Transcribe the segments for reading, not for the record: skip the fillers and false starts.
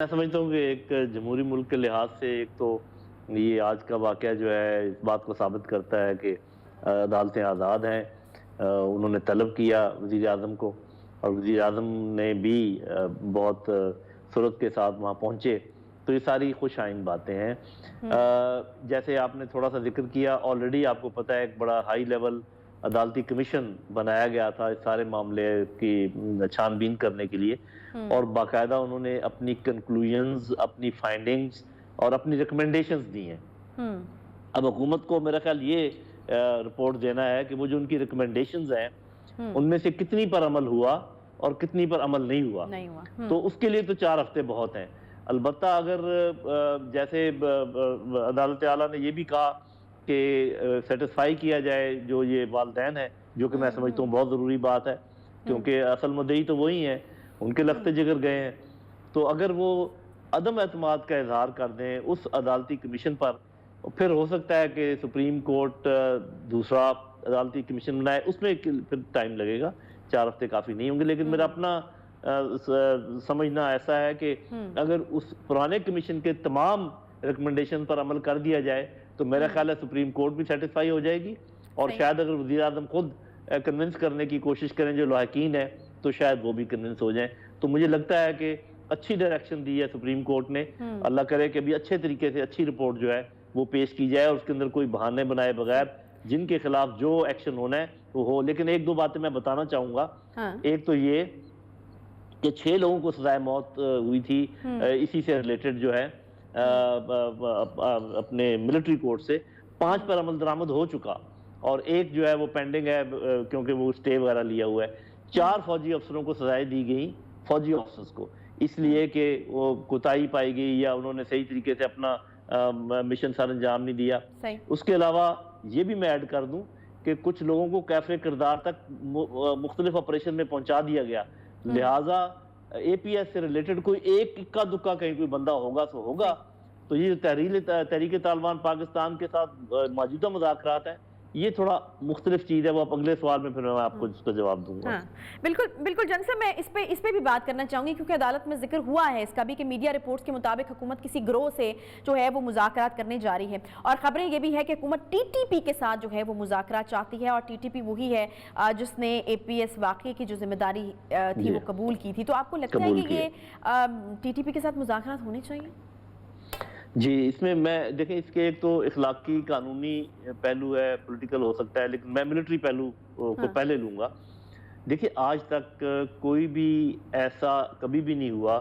میں سمجھتا ہوں کہ ایک جمہوری ملک کے لحاظ سے ایک تو یہ آج کا واقعہ جو ہے اس بات کو ثابت کرتا ہے کہ عدالتیں آزاد ہیں۔ انہوں نے طلب کیا وزیر اعظم کو اور وزیر اعظم نے بھی بہت سرعت کے ساتھ وہاں پہنچے، تو یہ ساری خوش آئند باتیں ہیں۔ جیسے آپ نے تھوڑا سا ذکر کیا، آلریڈی آپ کو پتہ ہے ایک بڑا ہائی لیول عدالتی کمیشن بنایا گیا تھا اس سارے معاملے کی چھان بین کرنے کے لیے، اور باقاعدہ انہوں نے اپنی کنکلوژنز، اپنی فائنڈنگز اور اپنی ریکمنڈیشنز دی ہیں۔ اب حکومت کو میرا خیال یہ رپورٹ دینا ہے کہ وہ جو ان کی ریکمنڈیشنز ہیں ان میں سے کتنی پر عمل ہوا اور کتنی پر عمل نہیں ہوا۔ تو اس کے لیے تو 4 ہفتے بہت ہیں۔ البتہ اگر جیسے عدالت اعلیٰ نے یہ بھی کہا کہ سیٹسفائی کیا جائے جو یہ والدین ہیں، جو کہ میں سمجھتا ہوں بہت ضروری بات ہے، کیونکہ اصل مدعی تو وہی ہیں، ان کے لخت جگر گئے ہیں، تو اگر وہ عدم اعتماد کا اظہار کر دیں اس عدالتی کمیشن پر، پھر ہو سکتا ہے کہ سپریم کورٹ دوسرا عدالتی کمیشن بنائے، اس میں پھر ٹائم لگے گا، 4 ہفتے کافی نہیں ہوں گے۔ لیکن میرا اپنا سمجھنا ایسا ہے کہ اگر اس پرانے کمیشن کے تمام ریکمنڈیشن پر عمل کر دیا جائے تو میرا خیال ہے سپریم کورٹ بھی سیٹسفائی ہو جائے گی، اور شاید اگر وزیر اعظم خود کنونس کرنے کی کوشش کریں جو لاحقین ہیں تو شاید وہ بھی کنونس ہو جائیں۔ تو مجھے لگتا ہے کہ اچھی ڈائریکشن دی ہے سپریم کورٹ نے، اللہ کرے کہ ابھی اچھے طریقے سے اچھی رپورٹ جو ہے وہ پیش کی جائے اور اس کے اندر کوئی بہانے بنائے بغیر جن کے خلاف جو ایکشن ہونا ہے وہ ہو۔ لیکن ایک دو باتیں میں بتانا چاہوں گا۔ ایک تو یہ کہ 6 لوگوں کو سزائے موت ہوئی تھی اسی سے ریلیٹڈ جو ہے اپنے ملٹری کورٹ سے، 5 پر عمل درآمد ہو چکا اور ایک جو ہے وہ پینڈنگ ہے کیونکہ وہ اسٹے وغیرہ لیا ہوا ہے۔ 4 فوجی افسروں کو سزائیں دی گئیں، فوجی افسرز کو، اس لیے کہ وہ کوتاہی پائی گئی یا انہوں نے صحیح طریقے سے اپنا مشن سر انجام نہیں دیا۔ اس کے علاوہ یہ بھی میں ایڈ کر دوں کہ کچھ لوگوں کو کیفر کردار تک مختلف آپریشن میں پہنچا دیا گیا، لہٰذا اے پی ایس سے ریلیٹڈ کوئی ایک اکا دکا کہیں کوئی بندہ ہوگا تو ہوگا۔ تو یہ تحریک طالبان پاکستان کے ساتھ موجودہ مذاکرات ہیں، یہ تھوڑا مختلف چیز ہے، وہ اگلے سوال میں پھر میں آپ کو اس کا جواب دوں گا۔ بالکل جن صاحب، میں اس پہ بھی بات کرنا چاہوں گی کیونکہ عدالت میں ذکر ہوا ہے اس کا بھی کہ میڈیا رپورٹس کے مطابق حکومت کسی گروہ سے جو ہے وہ مذاکرات کرنے جا رہی ہے، اور خبریں یہ بھی ہے کہ حکومت ٹی ٹی پی کے ساتھ جو ہے وہ مذاکرات چاہتی ہے، اور ٹی ٹی پی وہی ہے جس نے اے پی ایس واقعے کی جو ذمہ داری تھی وہ قبول کی تھی۔ تو آپ کو لگتا ہے کہ یہ ٹی ٹی پی کے ساتھ مذاکرات ہونے چاہیے؟ جی، اس میں دیکھیں اس کے ایک تو اخلاقی قانونی پہلو ہے، پولیٹیکل ہو سکتا ہے، لیکن میں ملٹری پہلو کو پہلے لوں گا۔ دیکھیں آج تک کوئی بھی ایسا کبھی بھی نہیں ہوا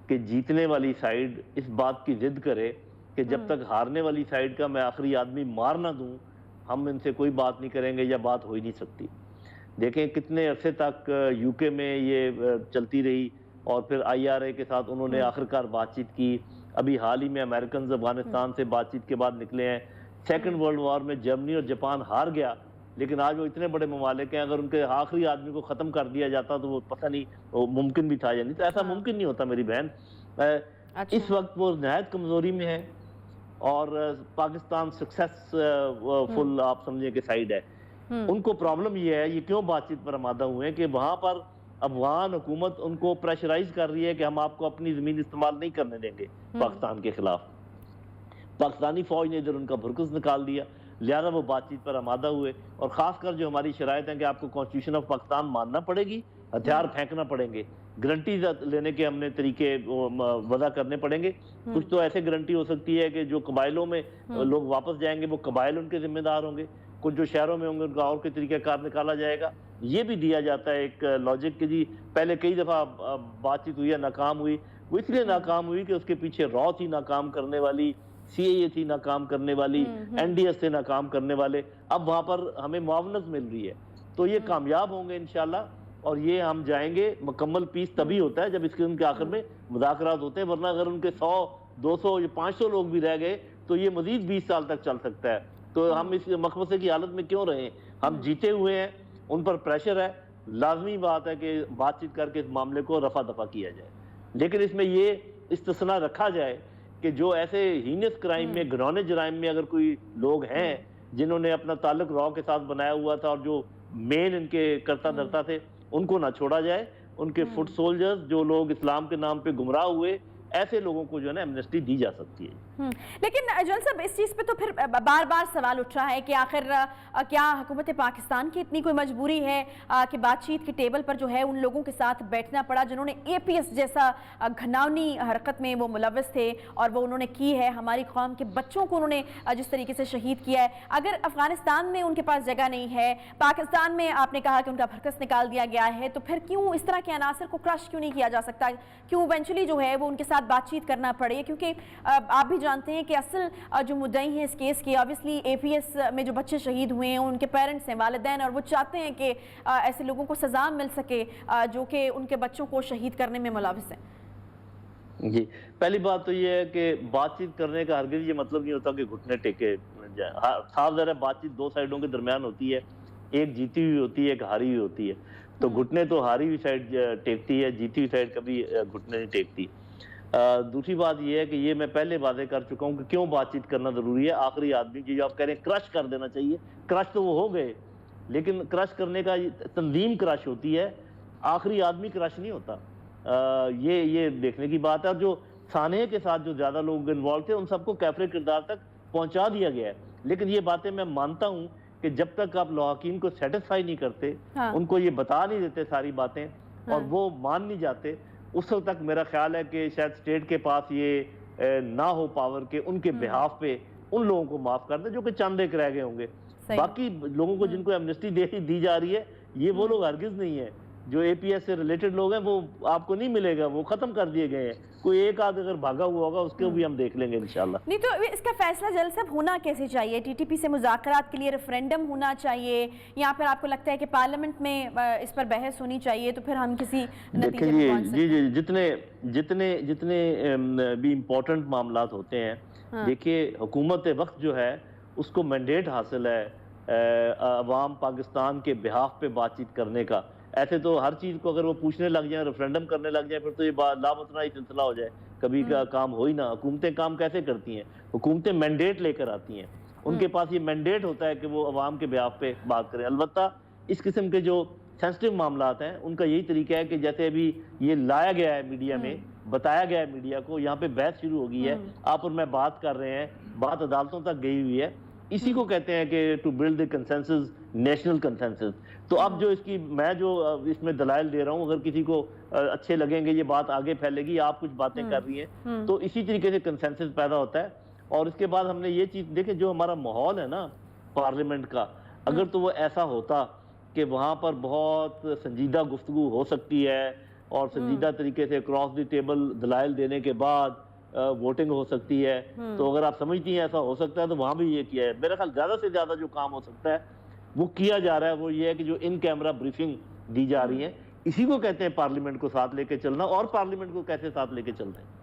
کہ جیتنے والی سائیڈ اس بات کی ضد کرے کہ جب تک ہارنے والی سائیڈ کا میں آخری آدمی مار نہ دوں ہم ان سے کوئی بات نہیں کریں گے یا بات ہو ہی نہیں سکتی۔ دیکھیں کتنے عرصے تک یو کے میں یہ چلتی رہی، اور پھر آئی آر اے کے ساتھ انہوں نے آخرکار بات چیت کی، ابھی حال ہی میں امریکنز افغانستان سے بات چیت کے بعد نکلے ہیں۔ سیکنڈ ورلڈ وار میں جرمنی اور جاپان ہار گیا، لیکن آج وہ اتنے بڑے ممالک ہیں، اگر ان کے آخری آدمی کو ختم کر دیا جاتا تو وہ پتہ نہیں وہ ممکن بھی تھا یا نہیں، تو ایسا ممکن نہیں ہوتا میری بہن۔ اس وقت وہ نہایت کمزوری میں ہے، اور پاکستان سکسیس فل آپ سمجھیں کہ سائیڈ ہے۔ ان کو پرابلم یہ ہے، یہ کیوں بات چیت پر آمادہ ہوئے ہیں کہ وہاں پر افغان حکومت ان کو پریشرائز کر رہی ہے کہ ہم آپ کو اپنی زمین استعمال نہیں کرنے دیں گے پاکستان کے خلاف۔ پاکستانی فوج نے ادھر ان کا بھرکس نکال دیا، لہذا وہ بات چیت پر آمادہ ہوئے، اور خاص کر جو ہماری شرائط ہیں کہ آپ کو کانسٹیٹیوشن آف پاکستان ماننا پڑے گی، ہتھیار پھینکنا پڑیں گے، گارنٹیز لینے کے ہم نے طریقے وضع کرنے پڑیں گے۔ کچھ تو ایسے گارنٹی ہو سکتی ہے کہ جو قبائلوں میں لوگ واپس جائیں گے وہ قبائل ان کے ذمہ دار ہوں گے، کچھ جو شہروں میں ہوں گے ان کا اور کوئی طریقہ کار نکالا جائے گا۔ یہ بھی دیا جاتا ہے ایک لاجک کہ جی پہلے کئی دفعہ بات چیت ہوئی ہے، ناکام ہوئی، وہ اس لیے ناکام ہوئی کہ اس کے پیچھے را تھی ناکام کرنے والی، سی اے اے تھی ناکام کرنے والی، این ڈی ایس سے ناکام کرنے والے، اب وہاں پر ہمیں معاونت مل رہی ہے، تو یہ کامیاب ہوں گے انشاءاللہ، اور یہ ہم جائیں گے۔ مکمل پیس تبھی ہوتا ہے جب اس کے آخر میں مذاکرات ہوتے ہیں، ورنہ اگر ان کے 100 200 یا 500 لوگ بھی رہ گئے تو یہ مزید 20 سال تک چل سکتا ہے۔ تو ہم اس مخمصے کی حالت میں کیوں رہیں؟ ہم جیتے ہوئے ہیں، ان پر پریشر ہے، لازمی بات ہے کہ بات چیت کر کے اس معاملے کو رفع دفع کیا جائے، لیکن اس میں یہ استثناء رکھا جائے کہ جو ایسے ہینس کرائم میں، گھنونے جرائم میں اگر کوئی لوگ ہیں جنہوں نے اپنا تعلق را کے ساتھ بنایا ہوا تھا اور جو مین ان کے کرتا دھرتا تھے، ان کو نہ چھوڑا جائے۔ ان کے فٹ سولجرز جو لوگ اسلام کے نام پہ گمراہ ہوئے، ایسے لوگوں کو جو ہے نا ایمنسٹی دی جا سکتی ہے۔ لیکن جل صاحب اس چیز پہ تو پھر بار بار سوال اٹھ رہا ہے کہ آخر کیا حکومت پاکستان کی اتنی کوئی مجبوری ہے کہ بات چیت کے ٹیبل پر جو ہے ان لوگوں کے ساتھ بیٹھنا پڑا جنہوں نے اے پی ایس جیسا گھناؤنی حرکت میں وہ ملوث تھے اور وہ انہوں نے کی ہے، ہماری قوم کے بچوں کو انہوں نے جس طریقے سے شہید کیا ہے۔ اگر افغانستان میں ان کے پاس جگہ نہیں ہے، پاکستان میں آپ نے کہا کہ ان کا بھرکس نکال دیا گیا ہے، تو پھر کیوں اس طرح کے عناصر کو کرش کیوں نہیں کیا جا سکتا؟ کیوں ایونچولی جو ہے وہ ان کے ساتھ بات چیت کرنا پڑے؟ کیونکہ آپ بھی جانتے ہیں کہ اصل جو مدعی ہیں اس کیس کے obviously اے پی ایس میں جو بچے شہید ہوئے ہیں ان کے پیرنٹس ہیں، والدین، اور وہ چاہتے ہیں کہ ایسے لوگوں کو سزا مل سکے جو کہ ان کے بچوں کو شہید کرنے میں ملوث ہیں۔ جی، پہلی بات تو یہ ہے کہ بات چیت کرنے کا ہرگز یہ مطلب نہیں ہوتا کہ گھٹنے ٹیکے جائیں۔ صاف ظاہر ہے بات چیت دو سائیڈوں کے درمیان ہوتی ہے، ایک جیتی ہوئی ہوتی ہے، ایک ہاری ہوئی ہوتی ہے، تو گھٹنے تو ہاری ہوئی سائڈ ٹیکتی ہے، جیتی ہوئی سائڈ کبھی گھٹنے نہیں ٹیکتی۔ دوسری بات یہ ہے کہ یہ میں پہلے واضح کر چکا ہوں کہ کیوں بات چیت کرنا ضروری ہے۔ آخری آدمی جو آپ کہہ رہے ہیں کرش کر دینا چاہیے، کرش تو وہ ہو گئے، لیکن کرش کرنے کا تنظیم کرش ہوتی ہے، آخری آدمی کرش نہیں ہوتا۔ یہ دیکھنے کی بات ہے، اور جو سانحے کے ساتھ جو زیادہ لوگ انوالو تھے ان سب کو کیفر کردار تک پہنچا دیا گیا ہے۔ لیکن یہ باتیں میں مانتا ہوں کہ جب تک آپ لواحقین کو سیٹسفائی نہیں کرتے، ان کو یہ بتا نہیں دیتے ساری باتیں اور وہ مان نہیں جاتے، اس وقت تک میرا خیال ہے کہ شاید سٹیٹ کے پاس یہ نہ ہو پاور کے ان کے بہاف پہ ان لوگوں کو معاف کر دیں جو کہ چند ایک رہ گئے ہوں گے۔ باقی لوگوں کو جن کو ایمنسٹی دی جا رہی ہے یہ وہ لوگ ہرگز نہیں ہیں جو اے پی ایس سے ریلیٹڈ لوگ ہیں، وہ آپ کو نہیں ملے گا، وہ ختم کر دیے گئے ہیں۔ کوئی ایک آدھ اگر بھاگا ہوا ہوگا اس کو بھی ہم دیکھ لیں گے انشاءاللہ۔ نہیں تو اس کا فیصلہ جل صاحب ہونا کیسے چاہیے؟ ٹی ٹی پی سے مذاکرات کے لیے ریفرینڈم ہونا چاہیے یا پھر آپ کو لگتا ہے کہ پارلیمنٹ میں اس پر بحث ہونی چاہیے تو پھر ہم کسی نتیجے پر پہنچ سکتے ہیں؟ جی، جتنے بھی امپورٹنٹ معاملات ہوتے ہیں، دیکھیے حکومت وقت جو ہے اس کو مینڈیٹ حاصل ہے عوام پاکستان کے بہاف پہ بات چیت کرنے کا۔ ایسے تو ہر چیز کو اگر وہ پوچھنے لگ جائیں، ریفرینڈم کرنے لگ جائیں، پھر تو یہ لامتناہی سلسلہ ہو جائے، کبھی کا کام ہو ہی نہ۔ حکومتیں کام کیسے کرتی ہیں؟ حکومتیں مینڈیٹ لے کر آتی ہیں، ان کے پاس یہ مینڈیٹ ہوتا ہے کہ وہ عوام کے بہاف پہ بات کریں۔ البتہ اس قسم کے جو سینسٹیو معاملات ہیں ان کا یہی طریقہ ہے کہ جیسے ابھی یہ لایا گیا ہے میڈیا میں، بتایا گیا ہے میڈیا کو، یہاں پہ بحث شروع ہو گئی ہے، آپ اور میں بات کر رہے ہیں، بات عدالتوں تک گئی ہوئی ہے، اسی کو کہتے ہیں کہ to build the consensus, national consensus. تو اب جو میں جو اس میں دلائل دے رہا ہوں، اگر کسی کو اچھے لگیں گے یہ بات آگے پھیلے گی، آپ کچھ باتیں کر رہی ہیں، تو اسی طریقے سے کنسنسس پیدا ہوتا ہے۔ اور اس کے بعد ہم نے یہ چیز دیکھیں، جو ہمارا ماحول ہے نا پارلیمنٹ کا، اگر تو وہ ایسا ہوتا کہ وہاں پر بہت سنجیدہ گفتگو ہو سکتی ہے اور سنجیدہ طریقے سے کراس دی ٹیبل دلائل دینے کے بعد ووٹنگ ہو سکتی ہے، تو اگر آپ سمجھتی ہیں ایسا ہو سکتا ہے تو وہاں بھی یہ کیا ہے۔ میرا خیال زیادہ سے زیادہ جو کام ہو سکتا ہے وہ کیا جا رہا ہے، وہ یہ ہے کہ جو ان کیمرہ بریفنگ دی جا رہی ہے، اسی کو کہتے ہیں پارلیمنٹ کو ساتھ لے کے چلنا۔ اور پارلیمنٹ کو کیسے ساتھ لے کے چلتے ہیں؟